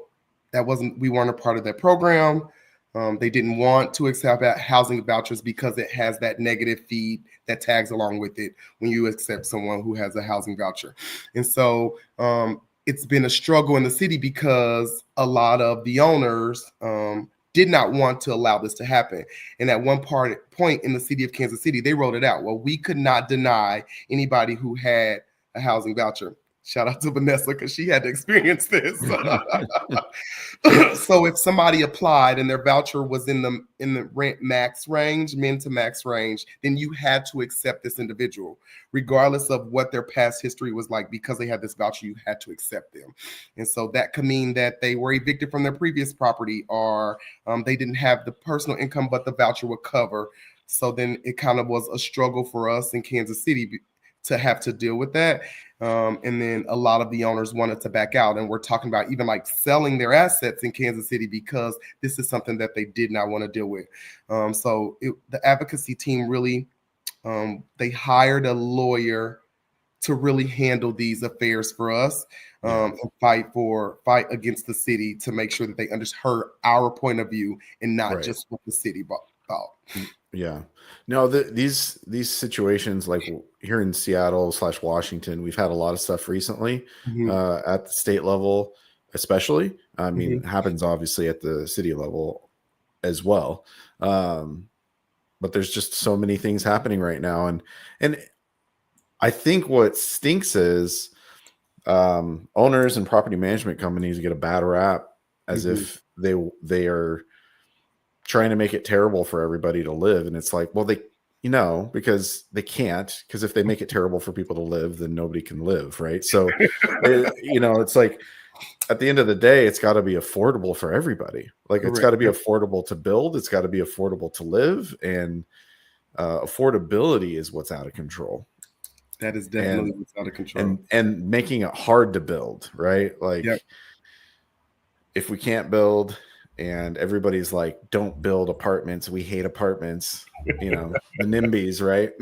Speaker 2: we weren't a part of that program. They didn't want to accept housing vouchers because it has that negative feed that tags along with it when you accept someone who has a housing voucher. And so it's been a struggle in the city because a lot of the owners did not want to allow this to happen. And at one point in the city of Kansas City, they wrote it out. Well, we could not deny anybody who had a housing voucher. Shout out to Vanessa because she had to experience this. So if somebody applied and their voucher was in the rent max range, min to max range, then you had to accept this individual, regardless of what their past history was like. Because they had this voucher, you had to accept them. And so that could mean that they were evicted from their previous property, or they didn't have the personal income, but the voucher would cover. So then it kind of was a struggle for us in Kansas City to have to deal with that. And then a lot of the owners wanted to back out. And we're talking about even like selling their assets in Kansas City because this is something that they did not want to deal with. The advocacy team really, they hired a lawyer to really handle these affairs for us
Speaker 1: Yeah.
Speaker 2: and fight against the city to make sure that they heard our point of view and not
Speaker 1: Right.
Speaker 2: just what the city thought.
Speaker 1: Yeah. No, these situations like here in Seattle/Washington, we've had a lot of stuff recently
Speaker 2: Mhm,
Speaker 1: at the state level, especially. I mean,
Speaker 2: mhm,
Speaker 1: it happens obviously at the city level as well. Um, but there's just so many things happening right now, and I think what stinks is owners and property management companies get a bad rap as
Speaker 2: mhm.
Speaker 1: if they are trying to make it terrible for everybody to live, and it's like, well, because they can't, because if they make it terrible for people to live, then nobody can live, right? So, it's like at the end of the day, it's got to be affordable for everybody. Like it's
Speaker 2: Correct.
Speaker 1: got to be affordable to build. It's got to be affordable to live, and affordability is what's out of control.
Speaker 2: That is definitely what's out of control.
Speaker 1: And making it hard to build, right? Like
Speaker 2: Yep.
Speaker 1: if we can't build and everybody's like, don't build apartments, we hate apartments, the NIMBYs, right?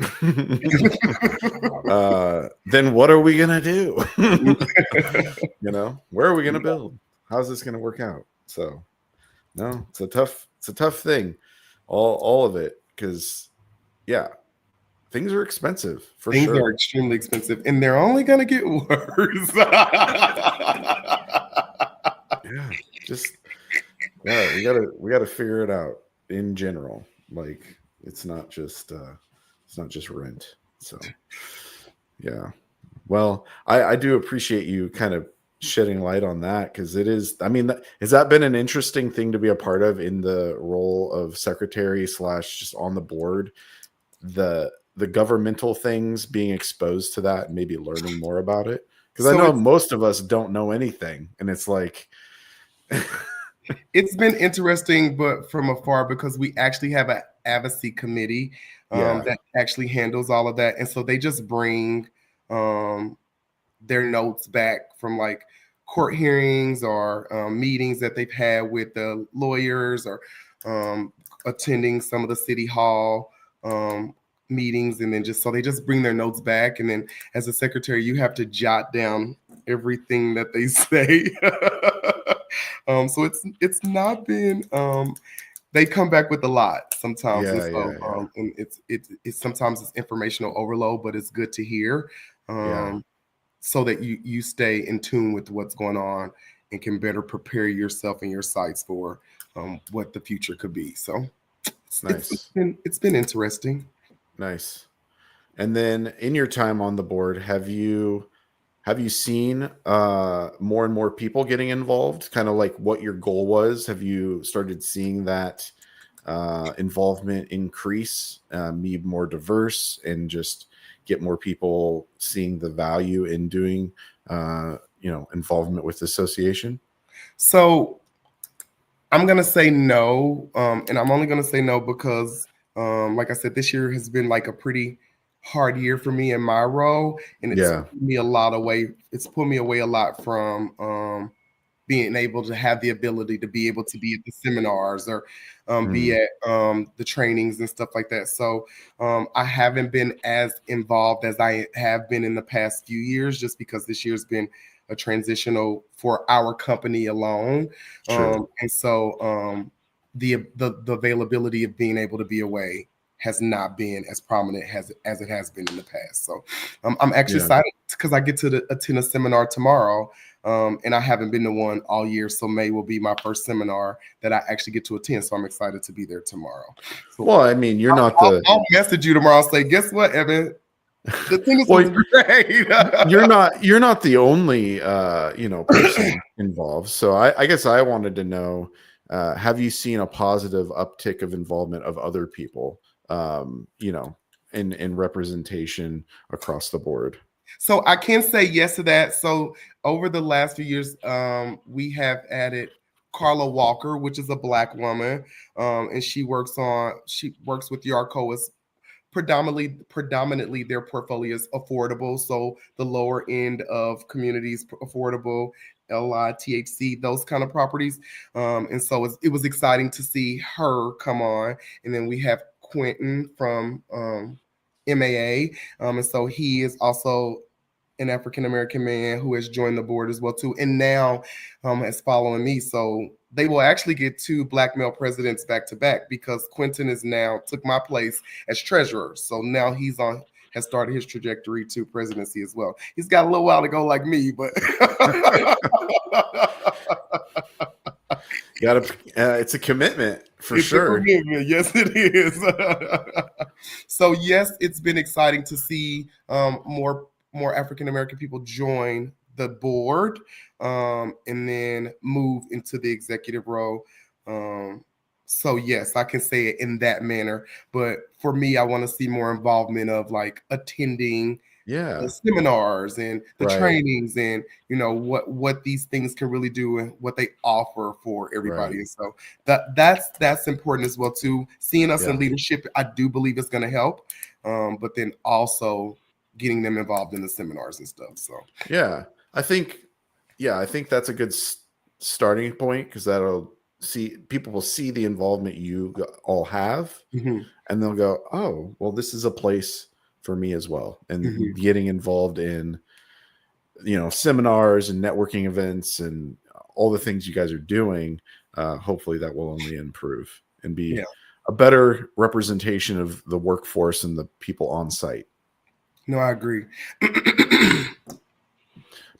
Speaker 1: Then what are we going to do? Where are we going to build? How's this going to work out? So no, it's a tough thing. All of it. Because things are expensive for sure.
Speaker 2: Things are extremely expensive, and they're only going to get worse.
Speaker 1: We gotta figure it out in general. Like it's not just rent. So well, I do appreciate you kind of shedding light on that, because it is, has that been an interesting thing to be a part of in the role of secretary / just on the board, the governmental things, being exposed to that and maybe learning more about it? Because I know most of us don't know anything, and it's like
Speaker 2: it's been interesting, but from afar, because we actually have an advocacy committee that actually handles all of that. And so they just bring their notes back from like court hearings or meetings that they've had with the lawyers, or attending some of the city hall meetings. And then so they just bring their notes back. And then as a secretary, you have to jot down everything that they say. So it's not been, they come back with a lot sometimes. And it's sometimes it's informational overload, but it's good to hear. So that you stay in tune with what's going on and can better prepare yourself and your sites for what the future could be. So
Speaker 1: nice.
Speaker 2: It's been interesting.
Speaker 1: Nice. And then in your time on the board, have you seen more and more people getting involved? Kind of like what your goal was. Have you started seeing that involvement increase, be more diverse, and just get more people seeing the value in doing, involvement with the association?
Speaker 2: So I'm going to say no. And I'm only going to say no because, like I said, this year has been like a pretty hard year for me in my role. And it's pulled me away a lot from being able to have the ability to be able to be at the seminars or be at the trainings and stuff like that. So I haven't been as involved as I have been in the past few years, just because this year's been a transitional for our company alone.
Speaker 1: Sure.
Speaker 2: And so the availability of being able to be away has not been as prominent as it has been in the past. So I'm actually excited because I get to attend a seminar tomorrow. And I haven't been to one all year. So May will be my first seminar that I actually get to attend. So I'm excited to be there tomorrow. So,
Speaker 1: well, I mean,
Speaker 2: I'll message you tomorrow and say, guess what, Evan? The thing was great.
Speaker 1: you're not the only person involved. So I guess I wanted to know, have you seen a positive uptick of involvement of other people, in representation across the board?
Speaker 2: So I can say yes to that. So over the last few years, we have added Carla Walker, which is a Black woman, and she works with Yarcoas. Predominantly their portfolio is affordable. So the lower end of communities, affordable, LI, THC, those kind of properties. And so it was exciting to see her come on. And then we have Quentin from MAA. And so he is also an African-American man who has joined the board as well too. And now is following me. So they will actually get 2 Black male presidents back to back, because Quentin is now took my place as treasurer. So now has started his trajectory to presidency as well. He's got a little while to go like me, but
Speaker 1: it's a commitment for sure.
Speaker 2: A commitment. Yes, it is. So yes, it's been exciting to see more African-American people join the board and then move into the executive role. So yes, I can say it in that manner. But for me, I want to see more involvement of like attending the
Speaker 1: Yeah.
Speaker 2: seminars and the
Speaker 1: Right.
Speaker 2: trainings, and what these things can really do and what they offer for everybody.
Speaker 1: Right.
Speaker 2: And so that's important as well too. Seeing us in
Speaker 1: Yeah.
Speaker 2: leadership, I do believe it's going to help. But then also getting them involved in the seminars and stuff. So
Speaker 1: Yeah. I think, I think that's a good starting point, because people will see the involvement you all have,
Speaker 2: mhm,
Speaker 1: and they'll go, oh, well, this is a place for me as well. And
Speaker 2: mhm.
Speaker 1: getting involved in, seminars and networking events and all the things you guys are doing, hopefully that will only improve and be
Speaker 2: Yeah,
Speaker 1: a better representation of the workforce and the people on site.
Speaker 2: no, I agree.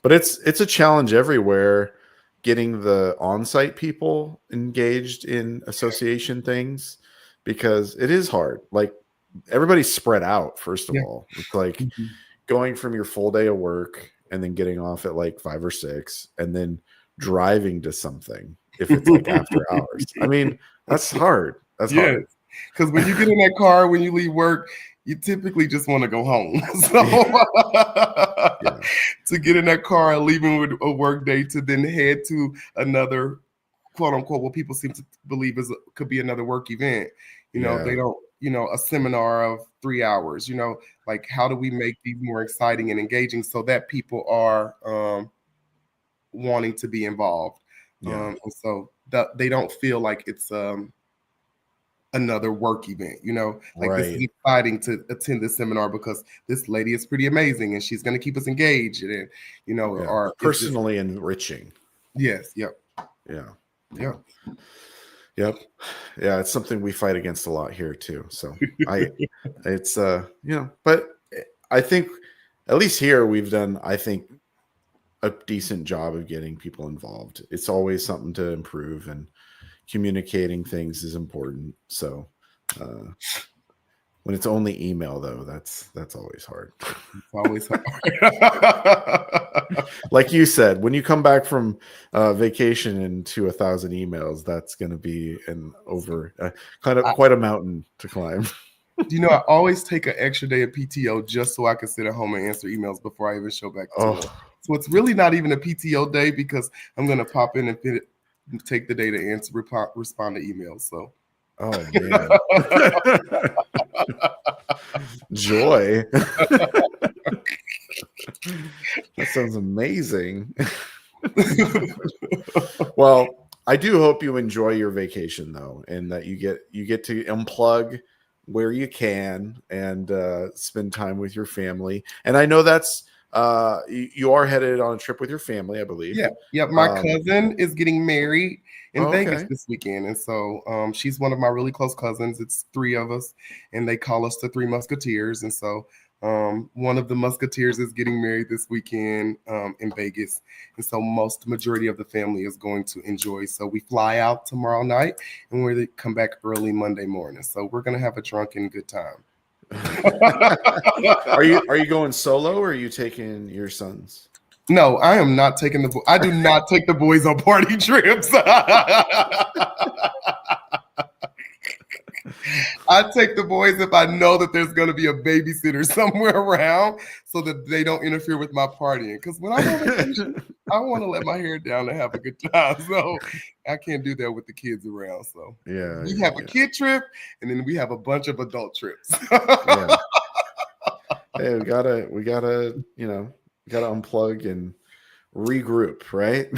Speaker 1: But it's a challenge everywhere, getting the on-site people engaged in association things, because it is hard. Like, everybody's spread out, first of
Speaker 2: Yeah.
Speaker 1: all. It's like
Speaker 2: Mhm.
Speaker 1: going from your full day of work and then getting off at like 5 or 6 and then driving to something if it's like after hours. I mean, that's hard. That's
Speaker 2: Yes,
Speaker 1: hard.
Speaker 2: because when you get in that car, when you leave work, you typically just want to go home.
Speaker 1: Yeah.
Speaker 2: So
Speaker 1: Yeah.
Speaker 2: to get in that car and leaving with a work day to then head to another quote unquote what people seem to believe could be another work event. They
Speaker 1: Yeah.
Speaker 2: don't, a seminar of 3 hours, like how do we make these more exciting and engaging so that people are wanting to be involved.
Speaker 1: Yeah.
Speaker 2: And so that they don't feel like it's another work event, like this is
Speaker 1: Right.
Speaker 2: exciting to attend this seminar because this lady is pretty amazing and she's going to keep us engaged, and
Speaker 1: Yeah.
Speaker 2: or is this
Speaker 1: Personally enriching.
Speaker 2: yes, yep,
Speaker 1: Yeah.
Speaker 2: yep.
Speaker 1: Yep. Yeah, it's something we fight against a lot here too. So it's but I think at least here we've done, I think, a decent job of getting people involved. It's always something to improve, and communicating things is important. So uh when it's only email though, that's always hard.
Speaker 2: It's always hard.
Speaker 1: Like you said, when you come back from vacation into 1,000 emails, that's going to be quite a mountain to climb.
Speaker 2: I always take an extra day of PTO just so I can sit at home and answer emails before I even show back to work.
Speaker 1: Oh,
Speaker 2: So it's really not even a PTO day because I'm going to pop in and take the day to respond to emails. So
Speaker 1: oh man. Joy. That sounds amazing. Well, I do hope you enjoy your vacation though, and that you get to unplug where you can and spend time with your family. And I know that's you are headed on a trip with your family, I believe.
Speaker 2: yeah. My cousin is getting married in Vegas
Speaker 1: Okay.
Speaker 2: this weekend, and so she's one of my really close cousins. It's three of us, and they call us the Three Musketeers. And so one of the Musketeers is getting married this weekend in Vegas, and so majority of the family is going to enjoy. So we fly out tomorrow night, and we come back early Monday morning. So we're gonna have a drunken good time.
Speaker 1: Are you going solo, or are you taking your sons?
Speaker 2: No, I am not taking I do not take the boys on party trips. I take the boys if I know that there's going to be a babysitter somewhere around so that they don't interfere with my partying. Because when I'm on vacation, I want to let my hair down and have a good time. So I can't do that with the kids around. So
Speaker 1: Yeah,
Speaker 2: we have a kid trip, and then we have a bunch of adult trips.
Speaker 1: yeah. Hey, we gotta unplug and regroup, right?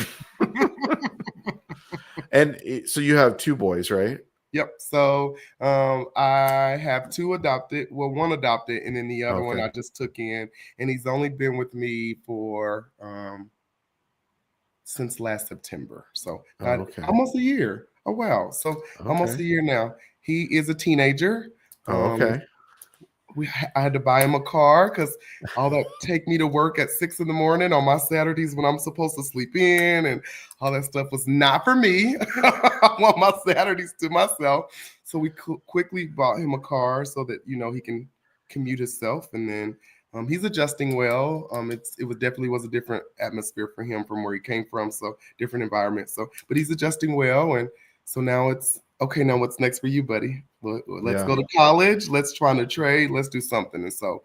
Speaker 1: And so you have two boys, right?
Speaker 2: Yep. So I have two adopted, well, one adopted, and then the other one
Speaker 1: Okay.
Speaker 2: I just took in, and he's only been with me for since last September. So
Speaker 1: Oh, okay.
Speaker 2: almost a year. Oh wow. So almost
Speaker 1: Okay.
Speaker 2: a year now. He is a teenager.
Speaker 1: Oh, okay.
Speaker 2: I had to buy him a car because all that take me to work at 6 in the morning on my Saturdays when I'm supposed to sleep in, and all that stuff was not for me. I want my Saturdays to myself. So we quickly bought him a car so that he can commute himself, and then he's adjusting well. It definitely was a different atmosphere for him from where he came from, so different environment. So, but he's adjusting well, and so now it's okay, now what's next for you, buddy? Let's
Speaker 1: Yeah.
Speaker 2: go to college. Let's try to trade. Let's do something. And so,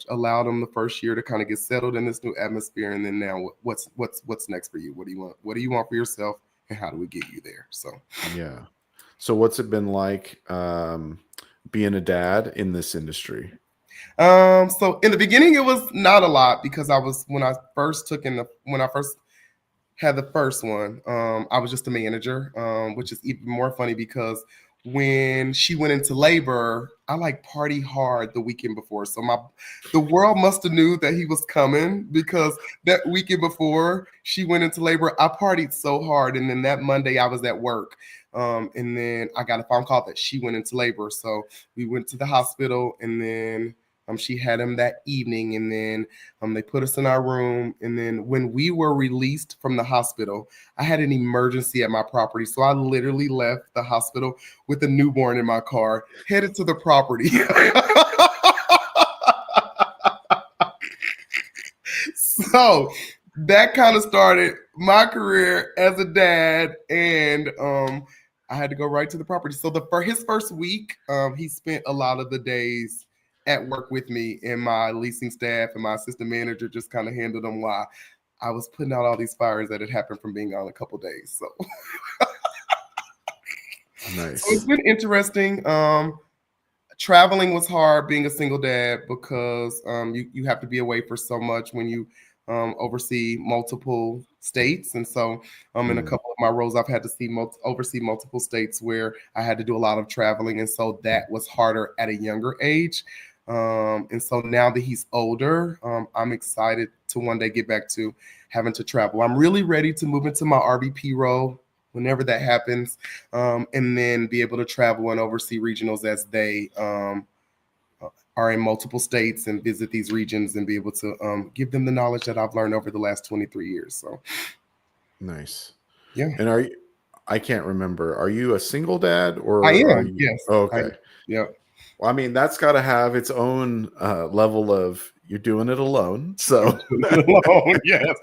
Speaker 2: allow them the first year to kind of get settled in this new atmosphere. And then now, what's next for you? What do you want? What do you want for yourself? And how do we get you there? So,
Speaker 1: Yeah. So what's it been like being a dad in this industry?
Speaker 2: so in the beginning, it was not a lot because when I first had the first one. I was just a manager, which is even more funny because when she went into labor, I like party hard the weekend before. So the world must have knew that he was coming because that weekend before she went into labor, I partied so hard. And then that Monday I was at work. And then I got a phone call that she went into labor. So we went to the hospital and then she had him that evening, and then they put us in our room. And then when we were released from the hospital, I had an emergency at my property. So I literally left the hospital with a newborn in my car, headed to the property. So that kind of started my career as a dad. And I had to go right to the property. So for his first week, he spent a lot of the days at work with me, and my leasing staff and my assistant manager just kind of handled them while I was putting out all these fires that had happened from being on a couple days. So,
Speaker 1: Nice.
Speaker 2: so it's been interesting. Traveling was hard being a single dad because you have to be away for so much when you oversee multiple states. And so in a couple of my roles, I've had to oversee multiple states where I had to do a lot of traveling. And so that was harder at a younger age. And so now that he's older, I'm excited to one day get back to having to travel. I'm really ready to move into my RVP role whenever that happens, and then be able to travel and oversee regionals as they are in multiple states and visit these regions and be able to give them the knowledge that I've learned over the last 23 years. So,
Speaker 1: Nice.
Speaker 2: yeah.
Speaker 1: And I can't remember, are you a single dad or
Speaker 2: I
Speaker 1: are
Speaker 2: am.
Speaker 1: you?
Speaker 2: Yes.
Speaker 1: Oh, okay.
Speaker 2: Yeah.
Speaker 1: Well, I mean, that's got to have its own level of you're doing it alone. So,
Speaker 2: Yes.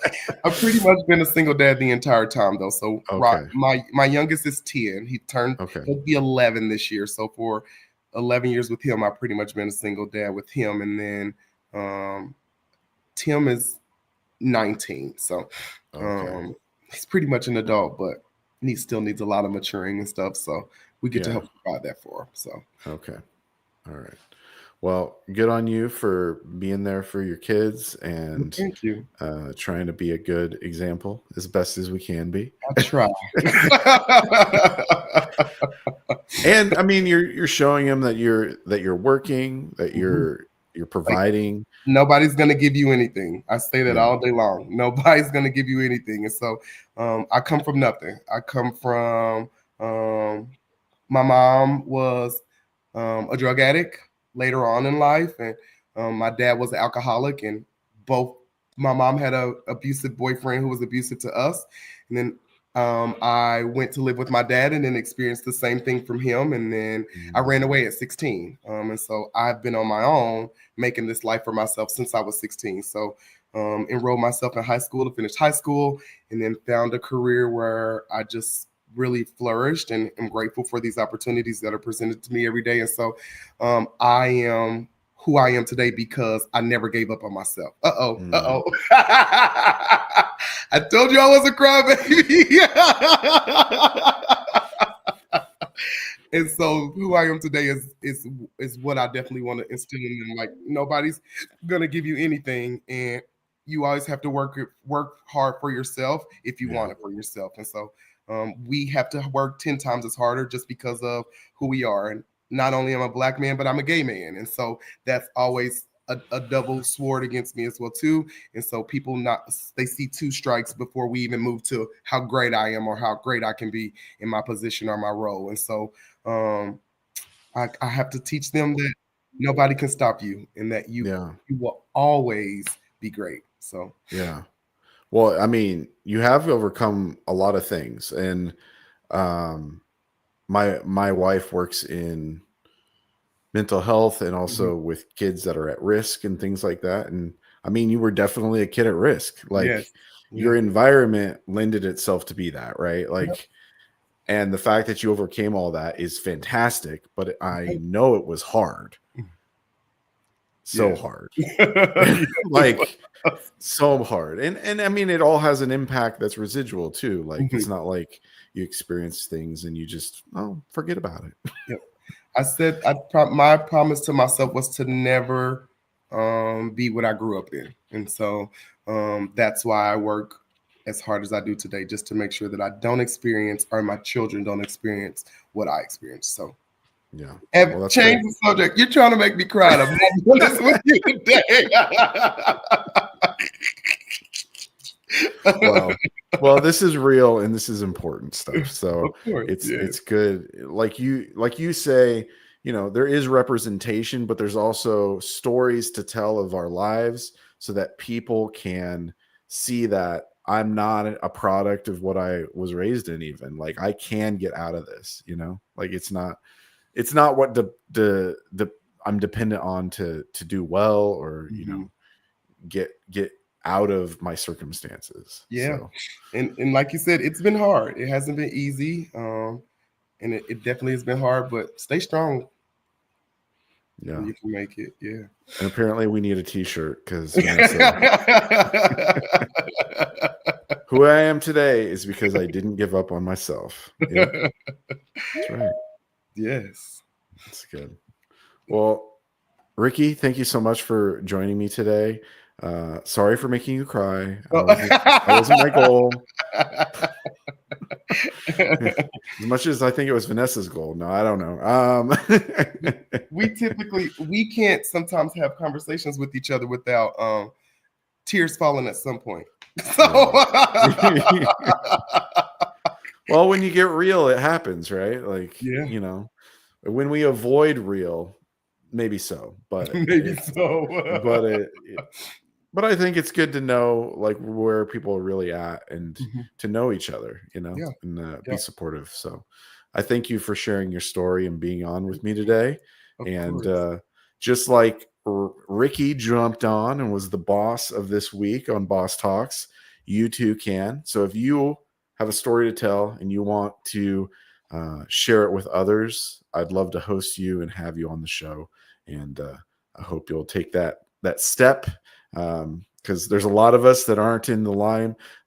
Speaker 2: I've pretty much been a single dad the entire time, though. So,
Speaker 1: okay.
Speaker 2: my youngest is 10. He'll be 11 this year. So, for 11 years with him, I've pretty much been a single dad with him. And then Tim is 19. So,
Speaker 1: Okay.
Speaker 2: he's pretty much an adult, but he still needs a lot of maturing and stuff. So, we get to
Speaker 1: Yeah.
Speaker 2: help provide that for him. So,
Speaker 1: Okay. All right. Well, good on you for being there for your kids and
Speaker 2: thank you.
Speaker 1: trying to be a good example as best as we can be.
Speaker 2: I try.
Speaker 1: And I mean, you're showing them that you're working, that you're providing.
Speaker 2: Nobody's gonna give you anything. I say that
Speaker 1: Yeah.
Speaker 2: all day long. Nobody's gonna give you anything. And so I come from nothing. I come from my mom was a drug addict later on in life, and my dad was an alcoholic, and both my mom had a abusive boyfriend who was abusive to us. And then I went to live with my dad and then experienced the same thing from him. And then I ran away at 16. And so I've been on my own making this life for myself since I was 16. So enrolled myself in high school to finish high school, and then found a career where I just really flourished, and am grateful for these opportunities that are presented to me every day. And so I am who I am today because I never gave up on myself. I told you I was a crybaby. And so who I am today is what I definitely want to instill in them. Like, nobody's gonna give you anything, and you always have to work hard for yourself if you want it for yourself. And so we have to work 10 times as harder just because of who we are. And not only am I a Black man, but I'm a gay man. And so that's always a double sword against me as well too. And so they see two strikes before we even move to how great I am or how great I can be in my position or my role. And so I have to teach them that nobody can stop you, and that you will always be great. So
Speaker 1: yeah. Well, I mean, you have overcome a lot of things, and my wife works in mental health and also with kids that are at risk and things like that. And I mean, you were definitely a kid at risk. Like
Speaker 2: yes.
Speaker 1: your environment lended itself to be that, right? Like, And the fact that you overcame all that is fantastic, but I know it was hard. So hard. Like so hard. And I mean, it all has an impact that's residual too. Like it's not like you experience things and you just, forget about it.
Speaker 2: Yep. I said my promise to myself was to never be what I grew up in. And so that's why I work as hard as I do today, just to make sure that I don't experience, or my children don't experience, what I experienced. So
Speaker 1: yeah.
Speaker 2: And change the subject. You're trying to make me cry. I'm not doing this with you today.
Speaker 1: Well, this is real and this is important stuff. So
Speaker 2: course,
Speaker 1: it's good. Like you say, there is representation, but there's also stories to tell of our lives so that people can see that I'm not a product of what I was raised in. Even like I can get out of this, like it's not what I'm dependent on to do well or get out of my circumstances.
Speaker 2: Yeah.
Speaker 1: So.
Speaker 2: And like you said, it's been hard. It hasn't been easy. And it definitely has been hard, but stay strong.
Speaker 1: Yeah.
Speaker 2: You can make it. Yeah.
Speaker 1: And apparently we need a t-shirt because who I am today is because I didn't give up on myself. Yep. That's right.
Speaker 2: Yes.
Speaker 1: That's good. Well, Ricky, thank you so much for joining me today. Sorry for making you cry. That wasn't my goal. As much as I think it was Vanessa's goal. No, I don't know.
Speaker 2: We can't sometimes have conversations with each other without tears falling at some point. So
Speaker 1: well, when you get real, it happens, right? Like, when we avoid real, maybe so, but but I think it's good to know like where people are really at and to know each other, and be supportive. So I thank you for sharing your story and being on with me today. Just like Ricky jumped on and was the boss of this week on Boss Talks, you too can. So if you have a story to tell and you want to share it with others, I'd love to host you and have you on the show. And I hope you'll take that step, because there's a lot of us that aren't in the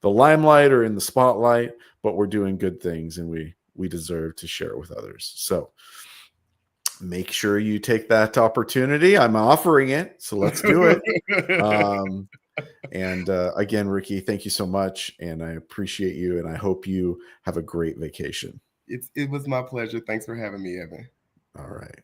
Speaker 1: limelight or in the spotlight, but we're doing good things and we deserve to share it with others. So make sure you take that opportunity. I'm offering it, so let's do it. And again, Ricky, thank you so much, and I appreciate you, and I hope you have a great vacation.
Speaker 2: It was my pleasure. Thanks for having me, Evan.
Speaker 1: All right.